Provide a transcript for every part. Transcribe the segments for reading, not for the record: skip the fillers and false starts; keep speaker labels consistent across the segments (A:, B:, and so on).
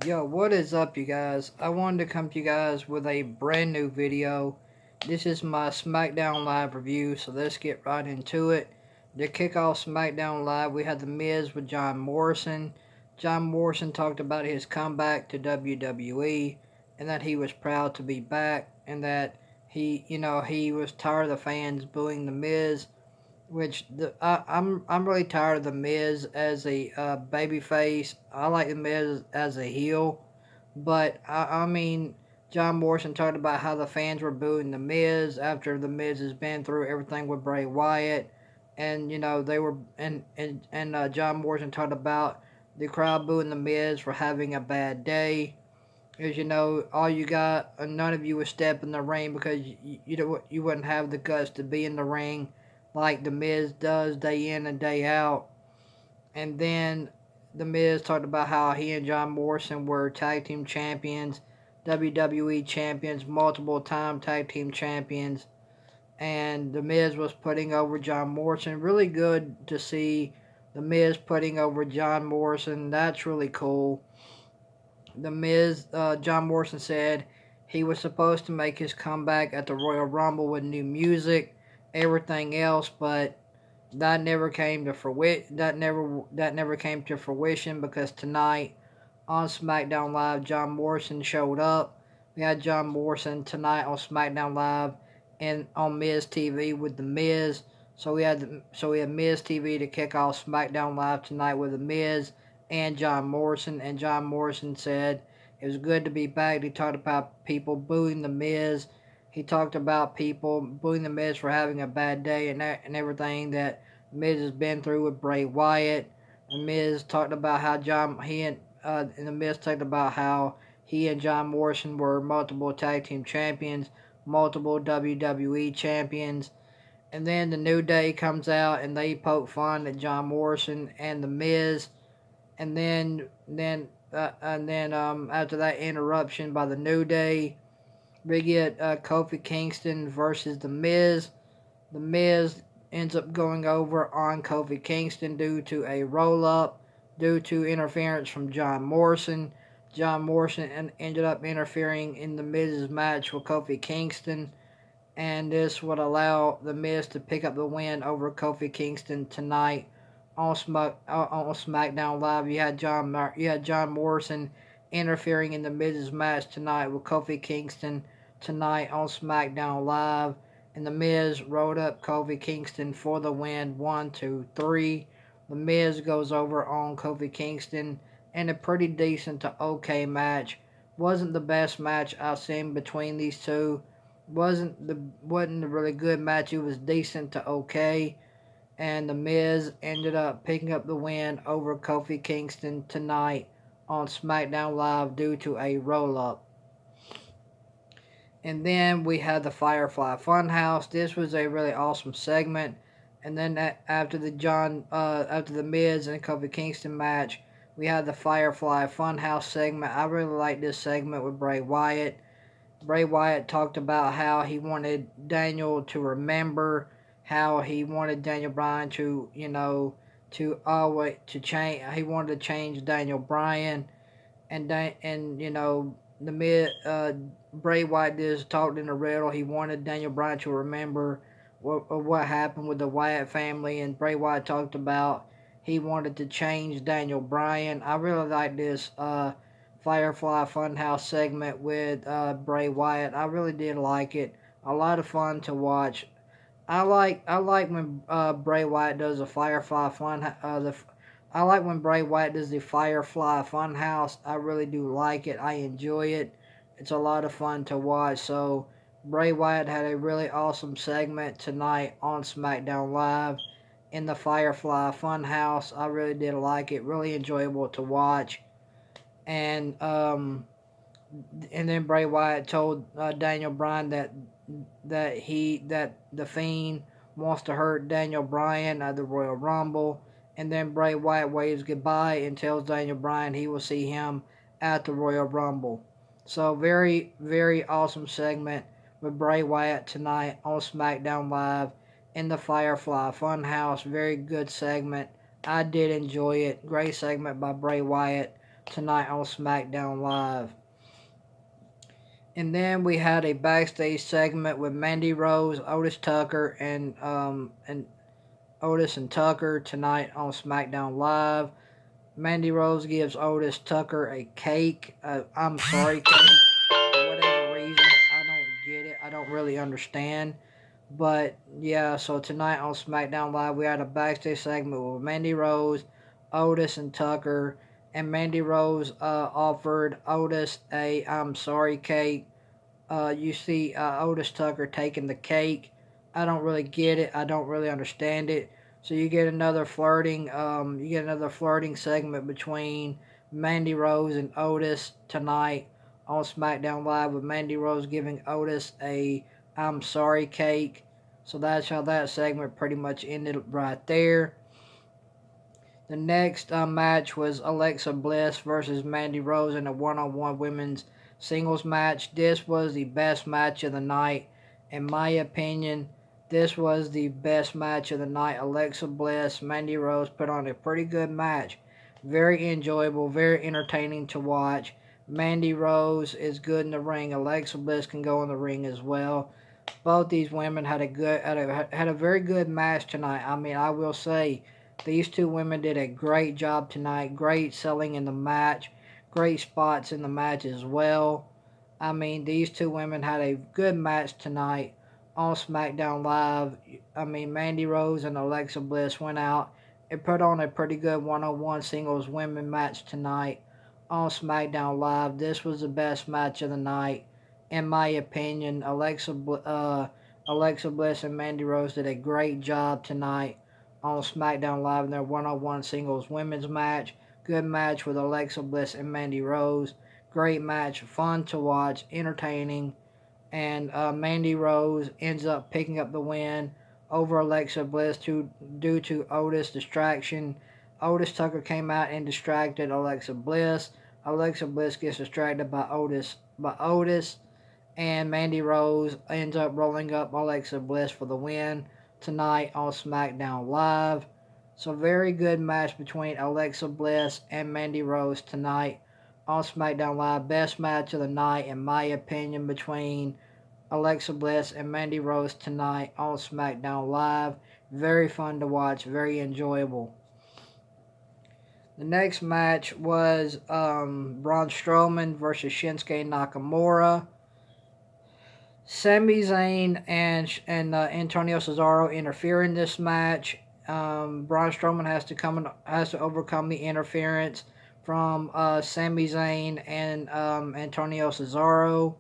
A: Yo, what is up, you guys? I wanted to come to you guys with a brand new video. This is my SmackDown Live review, so let's get right into it. To kick off SmackDown Live, we had The Miz with John Morrison. John Morrison talked about his comeback to WWE and that he was proud to be back and that he was tired of the fans booing The Miz, I'm really tired of the Miz as a babyface. I like the Miz as a heel, but I mean, John Morrison talked about how the fans were booing the Miz after the Miz has been through everything with Bray Wyatt, and they were John Morrison talked about the crowd booing the Miz for having a bad day. As all you got, none of you would step in the ring because you wouldn't have the guts to be in the ring like the Miz does day in and day out. And then the Miz talked about how he and John Morrison were tag team champions, WWE champions, multiple time tag team champions, and the Miz was putting over John Morrison. Really good to see the Miz putting over John Morrison. That's really cool. The Miz, John Morrison said he was supposed to make his comeback at the Royal Rumble with new music, everything else, but that never came to fruition. That never came to fruition because tonight on SmackDown Live, John Morrison showed up. We had John Morrison tonight on SmackDown Live and on Miz TV with the Miz. So we had Miz TV to kick off SmackDown Live tonight with the Miz and John Morrison. And John Morrison said it was good to be back. He talked about people booing the Miz. He talked about people booing the Miz for having a bad day and everything that Miz has been through with Bray Wyatt. The Miz talked about how the Miz talked about how he and John Morrison were multiple tag team champions, multiple WWE champions. And then the New Day comes out and they poke fun at John Morrison and the Miz. And then after that interruption by the New Day, we get Kofi Kingston versus the Miz. The Miz ends up going over on Kofi Kingston due to a roll up, due to interference from John Morrison. John Morrison ended up interfering in the Miz's match with Kofi Kingston, and this would allow the Miz to pick up the win over Kofi Kingston tonight on SmackDown Live. You had John Morrison interfering in the Miz's match tonight with Kofi Kingston tonight on SmackDown Live, and the Miz rolled up Kofi Kingston for the win. 1, 2, 3. The Miz goes over on Kofi Kingston in a pretty decent to okay match. Wasn't the best match I've seen between these two. Wasn't a really good match. It was decent to okay, and The Miz ended up picking up the win over Kofi Kingston tonight on SmackDown Live due to a roll up. And then we had the Firefly Funhouse. This was a really awesome segment. And then after the Miz and Kofi Kingston match, we had the Firefly Funhouse segment. I really like this segment with Bray Wyatt. Bray Wyatt talked about how he wanted Daniel to remember, how he wanted Daniel Bryan to, to always to change. He wanted to change Daniel Bryan, and the mid Bray Wyatt just talked in the riddle. He wanted Daniel Bryan to remember what happened with the Wyatt family, and Bray Wyatt talked about he wanted to change Daniel Bryan. I really like this Firefly Funhouse segment with Bray Wyatt. I really did like it. A lot of fun to watch. I like when Bray Wyatt does a Firefly Fun. I like when Bray Wyatt does the Firefly Funhouse. I really do like it. I enjoy it. It's a lot of fun to watch. So Bray Wyatt had a really awesome segment tonight on SmackDown Live in the Firefly Funhouse. I really did like it. Really enjoyable to watch. And and then Bray Wyatt told Daniel Bryan that the Fiend wants to hurt Daniel Bryan at the Royal Rumble, and then Bray Wyatt waves goodbye and tells Daniel Bryan he will see him at the Royal Rumble. So very very awesome segment with Bray Wyatt tonight on SmackDown Live in the Firefly Funhouse. Very good segment. I did enjoy it. Great segment by Bray Wyatt. tonight on SmackDown Live. And then we had a backstage segment with Mandy Rose, Otis Tucker, and Otis and Tucker tonight on SmackDown Live. Mandy Rose gives Otis Tucker a cake. I'm sorry, cake. For whatever reason, I don't get it. I don't really understand. But yeah, so tonight on SmackDown Live, we had a backstage segment with Mandy Rose, Otis, and Tucker. And Mandy Rose offered Otis a I'm sorry cake. You see Otis Tucker taking the cake. I don't really get it. I don't really understand it. So you get another flirting. You get another flirting segment between Mandy Rose and Otis tonight on SmackDown Live, with Mandy Rose giving Otis a I'm sorry cake. So that's how that segment pretty much ended right there. The next match was Alexa Bliss versus Mandy Rose in a one-on-one women's singles match. This was the best match of the night. In my opinion, this was the best match of the night. Alexa Bliss, Mandy Rose put on a pretty good match. Very enjoyable, very entertaining to watch. Mandy Rose is good in the ring. Alexa Bliss can go in the ring as well. Both these women had a very good match tonight. I mean, I will say these two women did a great job tonight. Great selling in the match. Great spots in the match as well. I mean, these two women had a good match tonight on SmackDown Live. I mean, Mandy Rose and Alexa Bliss went out and put on a pretty good one-on-one singles women match tonight on SmackDown Live. This was the best match of the night, in my opinion. Alexa Bliss and Mandy Rose did a great job tonight on SmackDown Live in their one-on-one singles women's match. Good match with Alexa Bliss and Mandy Rose. Great match, fun to watch, entertaining. And Mandy Rose ends up picking up the win over Alexa Bliss due to Otis' distraction. Otis Tucker came out and distracted Alexa Bliss. Alexa Bliss gets distracted by Otis, and Mandy Rose ends up rolling up Alexa Bliss for the win tonight on SmackDown Live. So very good match between Alexa Bliss and Mandy Rose tonight on SmackDown Live. Best match of the night, in my opinion, between Alexa Bliss and Mandy Rose tonight on SmackDown Live. Very fun to watch, very enjoyable. The next match was Braun Strowman versus Shinsuke Nakamura. Sami Zayn and Antonio Cesaro interfere in this match. Braun Strowman has to overcome the interference from Sami Zayn and Antonio Cesaro,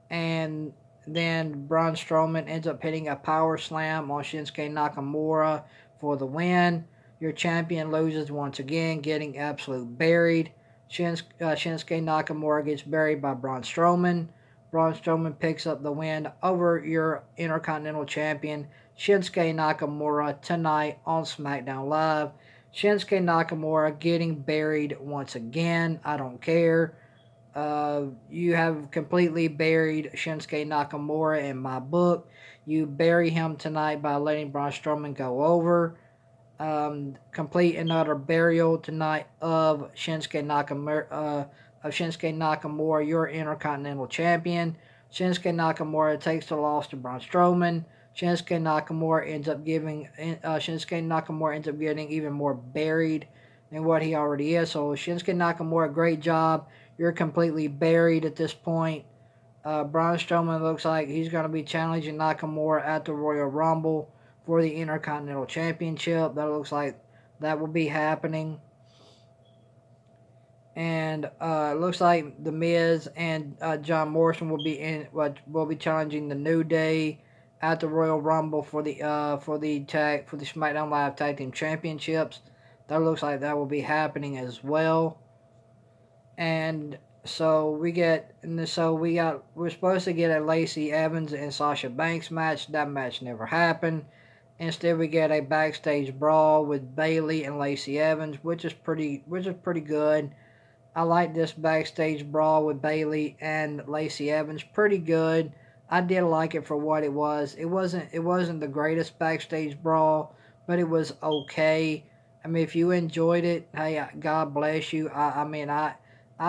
A: and then Braun Strowman ends up hitting a power slam on Shinsuke Nakamura for the win. Your champion loses once again, getting absolute buried. Shinsuke Nakamura gets buried by Braun Strowman. Braun Strowman picks up the win over your Intercontinental Champion, Shinsuke Nakamura, tonight on SmackDown Live. Shinsuke Nakamura getting buried once again. I don't care. You have completely buried Shinsuke Nakamura in my book. You bury him tonight by letting Braun Strowman go over. Complete and utter burial tonight of Shinsuke Nakamura, your Intercontinental Champion. Shinsuke Nakamura takes the loss to Braun Strowman. Shinsuke Nakamura ends up getting even more buried than what he already is. So Shinsuke Nakamura, great job. You're completely buried at this point. Braun Strowman looks like he's going to be challenging Nakamura at the Royal Rumble for the Intercontinental Championship. That looks like that will be happening. And it looks like The Miz and John Morrison will be challenging the New Day at the Royal Rumble for the SmackDown Live Tag Team Championships. That looks like that will be happening as well. And so we're supposed to get a Lacey Evans and Sasha Banks match. That match never happened. Instead, we get a backstage brawl with Bayley and Lacey Evans, which is pretty good. I like this backstage brawl with Bayley and Lacey Evans. Pretty good. I did like it for what it was. It wasn't the greatest backstage brawl, but it was okay. I mean, if you enjoyed it, hey, God bless you. I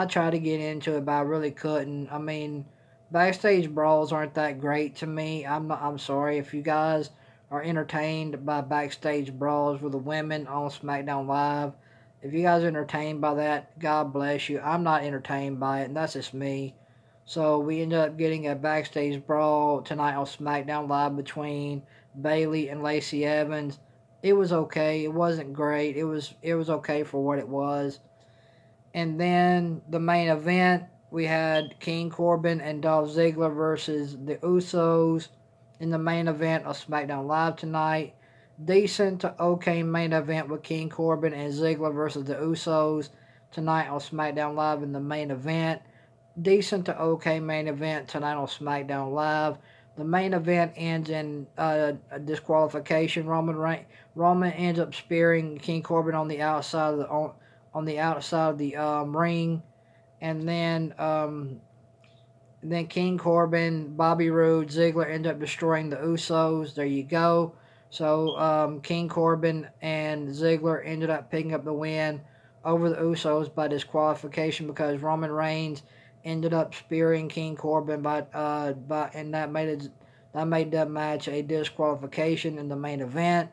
A: tried to get into it, but I really couldn't. I mean, backstage brawls aren't that great to me. I'm sorry if you guys are entertained by backstage brawls with the women on SmackDown Live. If you guys are entertained by that, God bless you. I'm not entertained by it, and that's just me. So we ended up getting a backstage brawl tonight on SmackDown Live between Bayley and Lacey Evans. It was okay. It wasn't great. It was okay for what it was. And then the main event, we had King Corbin and Dolph Ziggler versus the Usos in the main event of SmackDown Live tonight. Decent to okay main event with King Corbin and Ziggler versus the Usos tonight on SmackDown Live in the main event. Decent to okay main event tonight on SmackDown Live. The main event ends in a disqualification. Roman ends up spearing King Corbin on the outside of the ring, and then King Corbin, Bobby Roode, Ziggler end up destroying the Usos. There you go. So King Corbin and Ziggler ended up picking up the win over the Usos by disqualification because Roman Reigns ended up spearing King Corbin and that made that match a disqualification in the main event.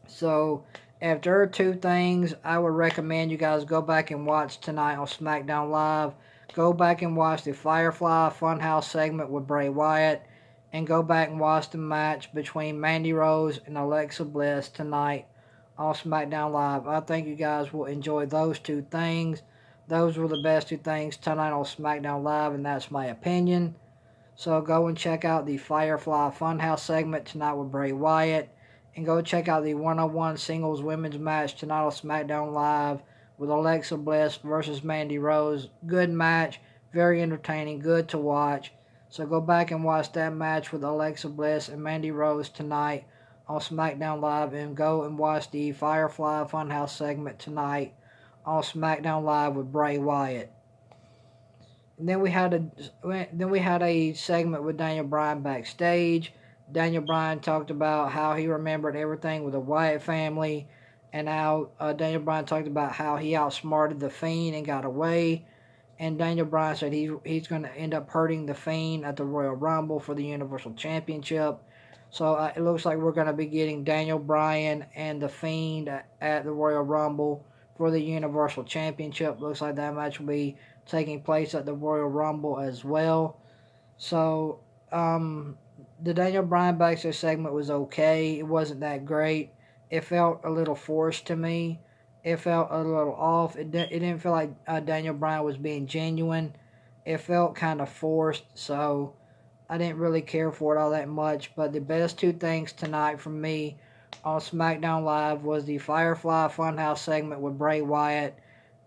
A: So after two things, I would recommend you guys go back and watch tonight on SmackDown Live. Go back and watch the Firefly Funhouse segment with Bray Wyatt, and go back and watch the match between Mandy Rose and Alexa Bliss tonight on SmackDown Live. I think you guys will enjoy those two things. Those were the best two things tonight on SmackDown Live, and that's my opinion. So go and check out the Firefly Funhouse segment tonight with Bray Wyatt. And go check out the one-on-one singles women's match tonight on SmackDown Live with Alexa Bliss versus Mandy Rose. Good match, very entertaining, good to watch. So go back and watch that match with Alexa Bliss and Mandy Rose tonight on SmackDown Live, and go and watch the Firefly Funhouse segment tonight on SmackDown Live with Bray Wyatt. And then we had a segment with Daniel Bryan backstage. Daniel Bryan talked about how he remembered everything with the Wyatt family, and how Daniel Bryan talked about how he outsmarted the Fiend and got away. And Daniel Bryan said he's going to end up hurting the Fiend at the Royal Rumble for the Universal Championship. So it looks like we're going to be getting Daniel Bryan and the Fiend at the Royal Rumble for the Universal Championship. Looks like that match will be taking place at the Royal Rumble as well. So the Daniel Bryan backstage segment was okay. It wasn't that great. It felt a little forced to me. It felt a little off. It didn't feel like Daniel Bryan was being genuine. It felt kind of forced, so I didn't really care for it all that much. But the best two things tonight from me on SmackDown Live was the Firefly Funhouse segment with Bray Wyatt,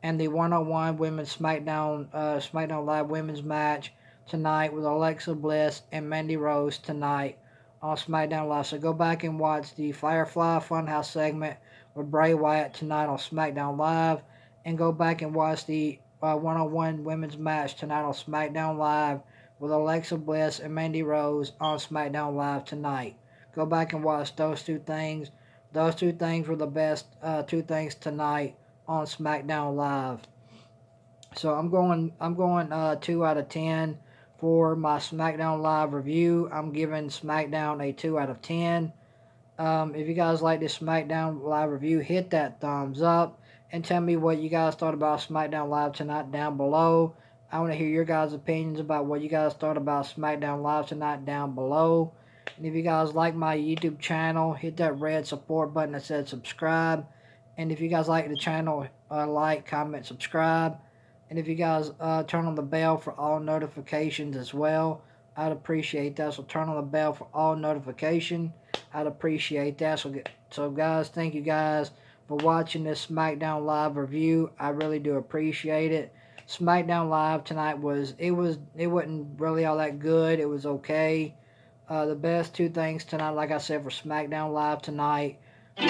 A: and the one-on-one women's SmackDown Live women's match tonight with Alexa Bliss and Mandy Rose tonight on SmackDown Live. So go back and watch the Firefly Funhouse segment with Bray Wyatt tonight on SmackDown Live, and go back and watch the one-on-one women's match tonight on SmackDown Live with Alexa Bliss and Mandy Rose on SmackDown Live tonight. Go back and watch those two things. Those two things were the best two things tonight on SmackDown Live. So I'm going 2 out of 10 for my SmackDown Live review. I'm giving SmackDown a 2 out of 10. If you guys like this SmackDown Live review, hit that thumbs up and tell me what you guys thought about SmackDown Live tonight down below. I want to hear your guys' opinions about what you guys thought about SmackDown Live tonight down below. And if you guys like my YouTube channel, hit that red support button that says subscribe. And if you guys like the channel, like, comment, subscribe. And if you guys turn on the bell for all notifications as well, I'd appreciate that. So turn on the bell for all notification. I'd appreciate that. So guys, thank you guys for watching this SmackDown Live review. I really do appreciate it. SmackDown Live tonight it wasn't really all that good. It was okay. The best two things tonight, like I said, for SmackDown Live tonight the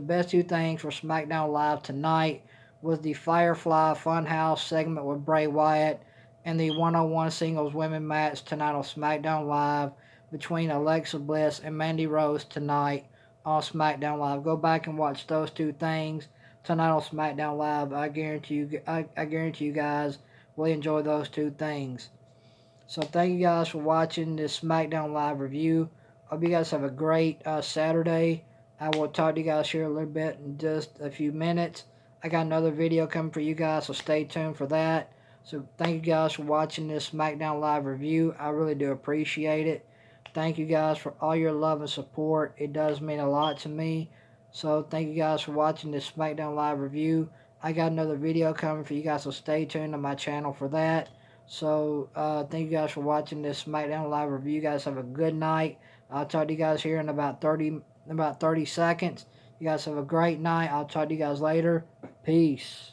A: best two things for SmackDown Live tonight was the Firefly Funhouse segment with Bray Wyatt, and the one-on-one singles women match tonight on SmackDown Live between Alexa Bliss and Mandy Rose tonight on SmackDown Live. Go back and watch those two things tonight on SmackDown Live. I guarantee you guys will enjoy those two things. So thank you guys for watching this SmackDown Live review. Hope you guys have a great Saturday. I will talk to you guys here a little bit in just a few minutes. I got another video coming for you guys, so stay tuned for that. So thank you guys for watching this SmackDown Live review. I really do appreciate it. Thank you guys for all your love and support. It does mean a lot to me. So thank you guys for watching this SmackDown Live review. I got another video coming for you guys, so stay tuned on my channel for that. So thank you guys for watching this SmackDown Live review. You guys have a good night. I'll talk to you guys here in about 30 seconds. You guys have a great night. I'll talk to you guys later. Peace.